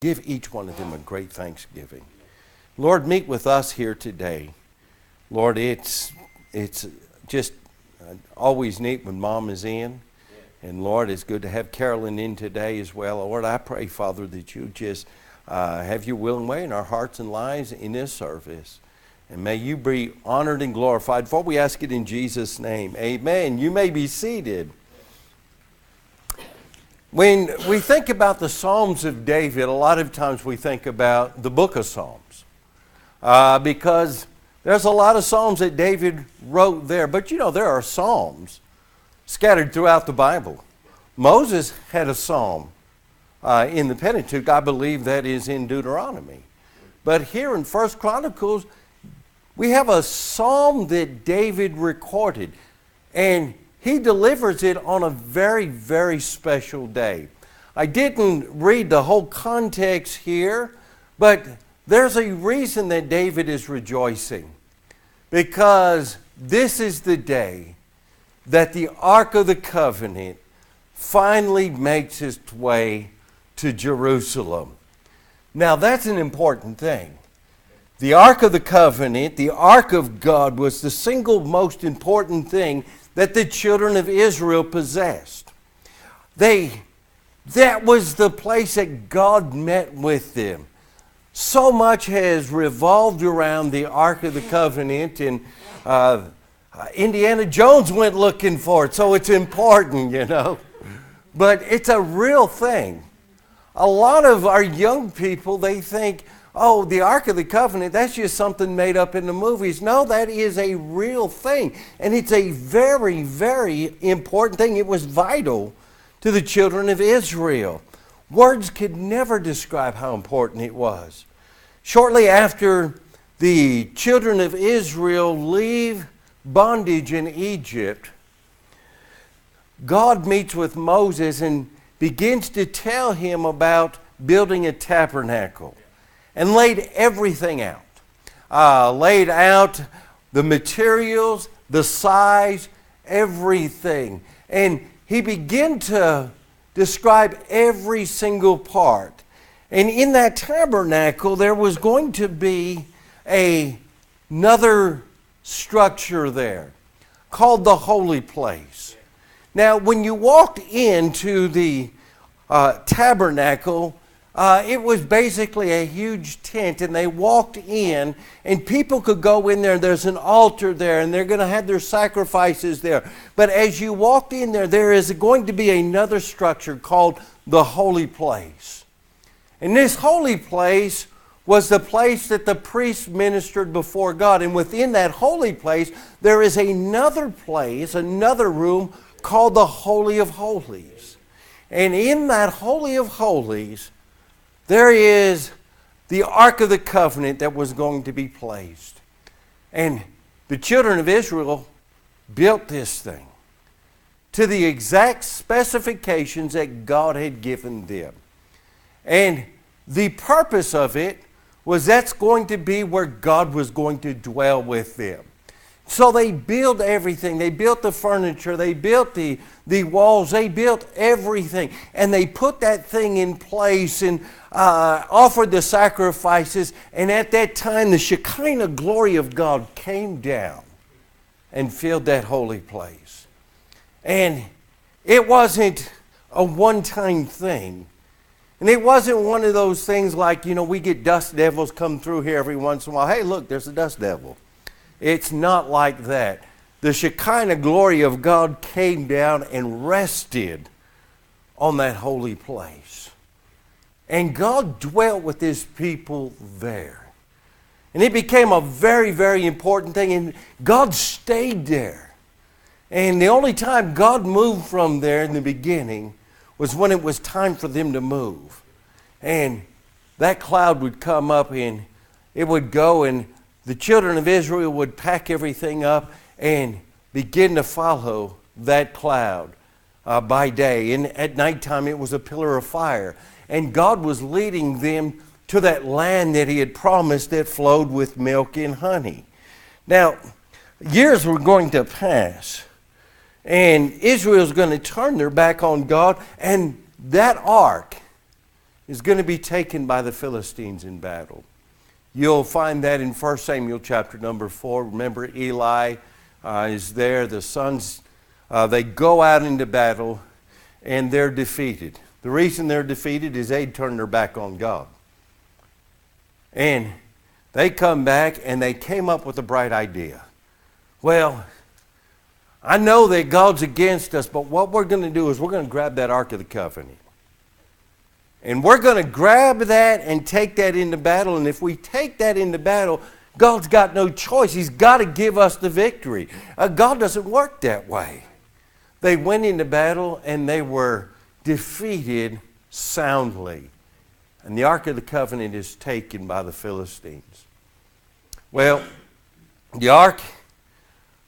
Give each one of them a great thanksgiving. Lord, meet with us here today. Lord, it's just always neat when Mom is in. And Lord, it's good to have Carolyn in today as well. Lord, I pray, Father, that you just have your will and way in our hearts and lives in this service. And may you be honored and glorified. For we ask it in Jesus' name. Amen. You may be seated. When we think about the Psalms of David, a lot of times we think about the book of Psalms. Because there's a lot of Psalms that David wrote there. But you know, there are Psalms scattered throughout the Bible. Moses had a Psalm in the Pentateuch. I believe that is in Deuteronomy. But here in 1 Chronicles, we have a Psalm that David recorded. And he delivers it on a very, very special day. I didn't read the whole context here, but there's a reason that David is rejoicing. Because this is the day that the Ark of the Covenant finally makes its way to Jerusalem. Now that's an important thing. The Ark of the Covenant, the Ark of God, was the single most important thing that the children of Israel possessed. That was the place that God met with them. So much has revolved around the Ark of the Covenant, and Indiana Jones went looking for it, so it's important, you know. But it's a real thing. A lot of our young people, they think, oh, the Ark of the Covenant, that's just something made up in the movies. No, that is a real thing. And it's a very, very important thing. It was vital to the children of Israel. Words could never describe how important it was. Shortly after the children of Israel leave bondage in Egypt, God meets with Moses and begins to tell him about building a tabernacle. And laid everything out. Laid out the materials, the size, everything. And he began to describe every single part. And in that tabernacle, there was going to be another structure there called the holy place. Now, when you walked into the tabernacle, it was basically a huge tent, and they walked in, and people could go in there. There's an altar there, and they're going to have their sacrifices there. But as you walked in there, there is going to be another structure called the holy place. And this holy place was the place that the priests ministered before God. And within that holy place, there is another place, another room called the Holy of Holies. And in that Holy of Holies, there is the Ark of the Covenant that was going to be placed. And the children of Israel built this thing to the exact specifications that God had given them. And the purpose of it was that's going to be where God was going to dwell with them. So they built everything. They built the furniture. They built the walls. They built everything. And they put that thing in place and offered the sacrifices. And at that time, the Shekinah glory of God came down and filled that holy place. And it wasn't a one-time thing. And it wasn't one of those things like, you know, we get dust devils come through here every once in a while. Hey, look, there's a dust devil. It's not like that. The Shekinah glory of God came down and rested on that holy place. And God dwelt with his people there. And it became a very, very important thing. And God stayed there. And the only time God moved from there in the beginning was when it was time for them to move. And that cloud would come up and it would go, and the children of Israel would pack everything up and begin to follow that cloud by day. And at nighttime it was a pillar of fire. And God was leading them to that land that he had promised that flowed with milk and honey. Now, years were going to pass. And Israel's going to turn their back on God. And that ark is going to be taken by the Philistines in battle. You'll find that in 1 Samuel chapter number 4. Remember, Eli is there. The sons, they go out into battle, and they're defeated. The reason they're defeated is they turned their back on God. And they come back, and they came up with a bright idea. Well, I know that God's against us, but what we're going to do is we're going to grab that Ark of the Covenant. And we're going to grab that and take that into battle. And if we take that into battle, God's got no choice. He's got to give us the victory. God doesn't work that way. They went into battle and they were defeated soundly. And the Ark of the Covenant is taken by the Philistines. Well, the Ark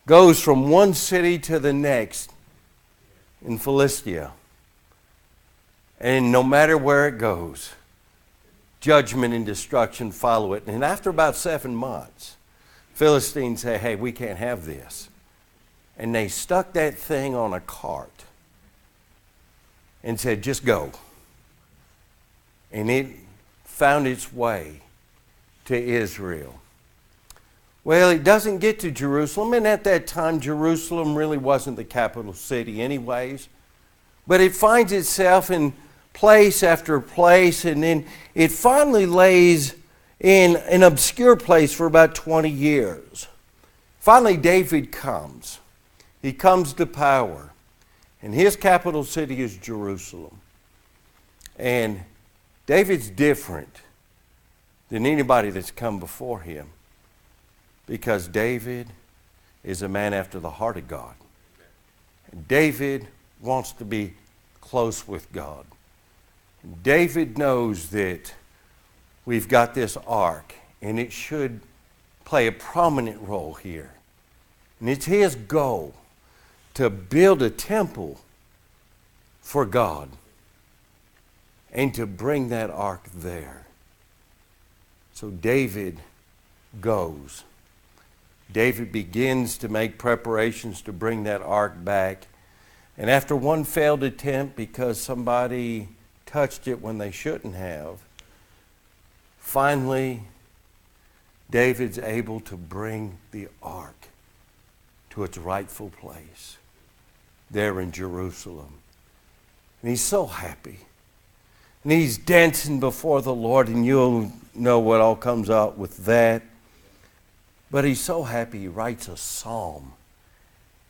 goes from one city to the next in Philistia. And no matter where it goes, judgment and destruction follow it. And after about 7 months, Philistines say, hey, we can't have this. And they stuck that thing on a cart and said, just go. And it found its way to Israel. Well, it doesn't get to Jerusalem, and at that time, Jerusalem really wasn't the capital city anyways. But it finds itself in place after place, and then it finally lays in an obscure place for about 20 years. Finally, David comes. He comes to power, and his capital city is Jerusalem. And David's different than anybody that's come before him, because David is a man after the heart of God. And David wants to be close with God. David knows that we've got this ark, and it should play a prominent role here. And it's his goal to build a temple for God and to bring that ark there. So David goes. David begins to make preparations to bring that ark back. And after one failed attempt because somebody touched it when they shouldn't have, finally, David's able to bring the ark to its rightful place there in Jerusalem. And he's so happy. And he's dancing before the Lord, and you'll know what all comes out with that. But he's so happy he writes a psalm.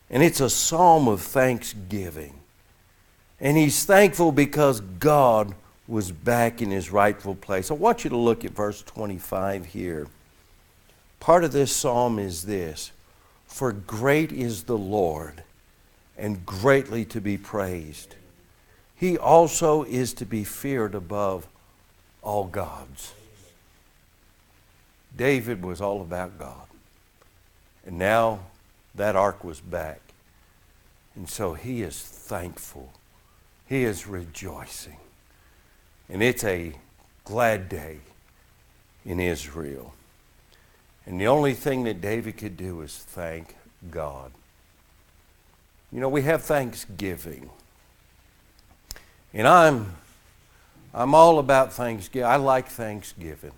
And it's a psalm of thanksgiving. And he's thankful because God was back in his rightful place. I want you to look at verse 25 here. Part of this psalm is this: for great is the Lord, and greatly to be praised. He also is to be feared above all gods. David was all about God. And now that ark was back. And so he is thankful. He is rejoicing. And it's a glad day in Israel. And the only thing that David could do is thank God. You know, we have Thanksgiving. And I'm all about Thanksgiving. I like Thanksgiving.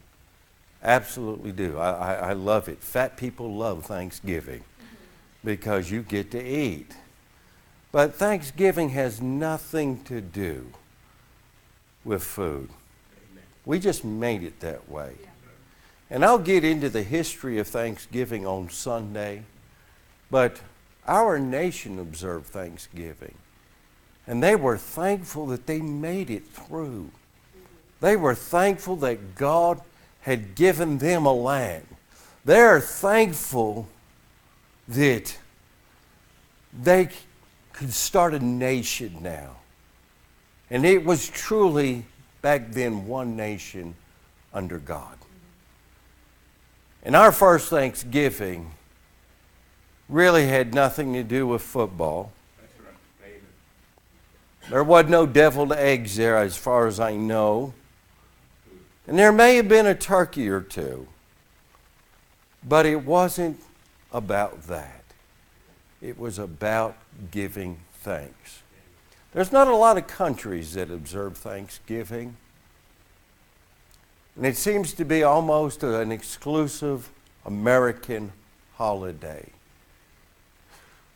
Absolutely do. I love it. Fat people love Thanksgiving because you get to eat. But Thanksgiving has nothing to do with food. We just made it that way. And I'll get into the history of Thanksgiving on Sunday, but our nation observed Thanksgiving. And they were thankful that they made it through. They were thankful that God had given them a land. They're thankful that they could start a nation now. And it was truly, back then, one nation under God. And our first Thanksgiving really had nothing to do with football. There was no deviled eggs there as far as I know. And there may have been a turkey or two. But it wasn't about that. It was about giving thanks. There's not a lot of countries that observe Thanksgiving. And it seems to be almost an exclusive American holiday.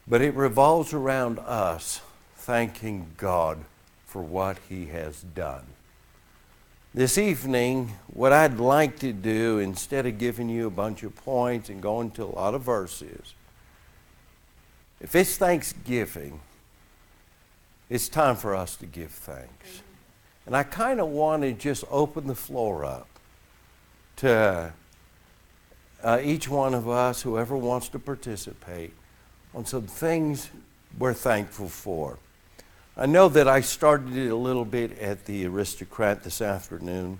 But it revolves around us thanking God for what He has done. This evening, what I'd like to do, instead of giving you a bunch of points and going to a lot of verses, if it's Thanksgiving, it's time for us to give thanks. And I kind of want to just open the floor up to each one of us, whoever wants to participate, on some things we're thankful for. I know that I started it a little bit at the Aristocrat this afternoon,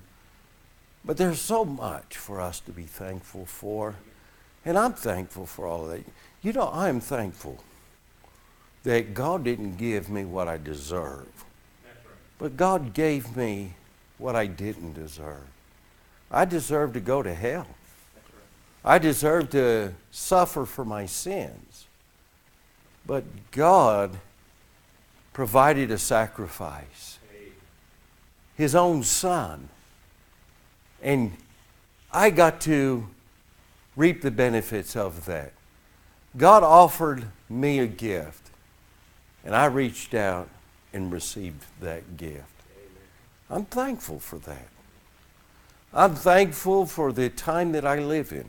but there's so much for us to be thankful for, and I'm thankful for all of that. You know, I'm thankful that God didn't give me what I deserve, but God gave me what I didn't deserve. I deserve to go to hell. I deserve to suffer for my sins. But God provided a sacrifice, His own Son. And I got to reap the benefits of that. God offered me a gift, and I reached out and received that gift. I'm thankful for that. I'm thankful for the time that I live in.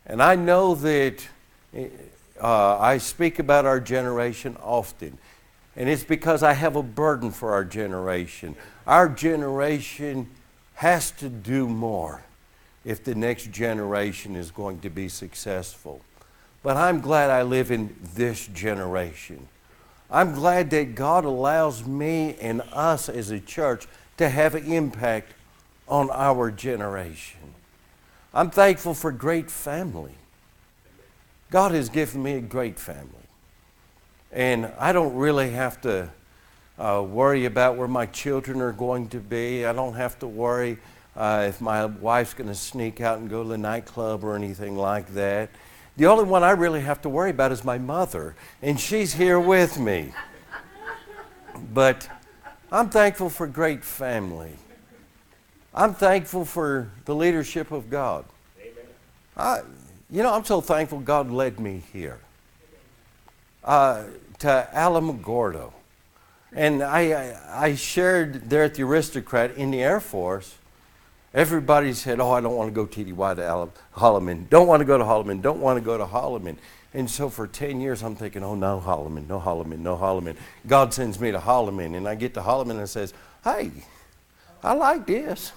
And I know that I speak about our generation often. And it's because I have a burden for our generation. Our generation has to do more if the next generation is going to be successful. But I'm glad I live in this generation. I'm glad that God allows me and us as a church to have an impact on our generation. I'm thankful for great family. God has given me a great family. And I don't really have to worry about where my children are going to be. I don't have to worry if my wife's going to sneak out and go to the nightclub or anything like that. The only one I really have to worry about is my mother, and she's here with me. But I'm thankful for great family. I'm thankful for the leadership of God. I'm so thankful God led me here to Alamogordo. And I shared there at the Aristocrat in the Air Force. Everybody said, I don't want to go TDY to Holloman. Don't want to go to Holloman. Don't want to go to Holloman. And so for 10 years, I'm thinking, no Holloman, no Holloman, no Holloman. God sends me to Holloman. And I get to Holloman and says, hey, I like this.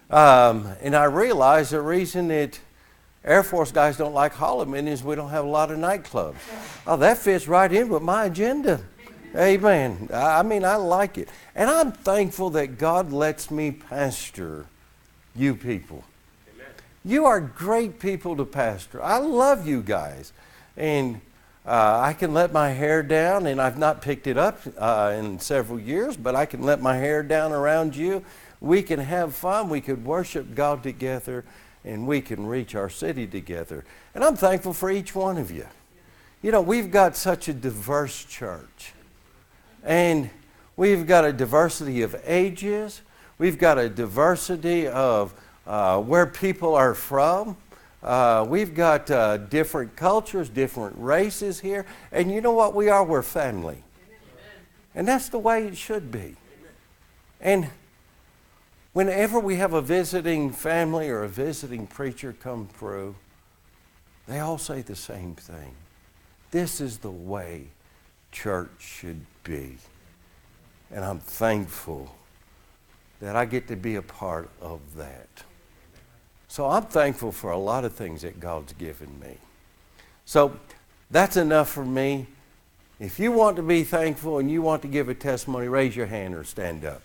And I realized the reason that Air Force guys don't like Holloman is we don't have a lot of nightclubs. Oh, that fits right in with my agenda. Amen. I like it. And I'm thankful that God lets me pastor you people. Amen. You are great people to pastor. I love you guys. And I can let my hair down, and I've not picked it up in several years, but I can let my hair down around you. We can have fun. We could worship God together, and we can reach our city together. And I'm thankful for each one of you. You know, we've got such a diverse church. And we've got a diversity of ages. We've got a diversity of where people are from. We've got different cultures, different races here. And you know what we are? We're family. And that's the way it should be. And whenever we have a visiting family or a visiting preacher come through, they all say the same thing. This is the way church should be. And I'm thankful that I get to be a part of that. So I'm thankful for a lot of things that God's given me. So that's enough for me. If you want to be thankful and you want to give a testimony, raise your hand or stand up.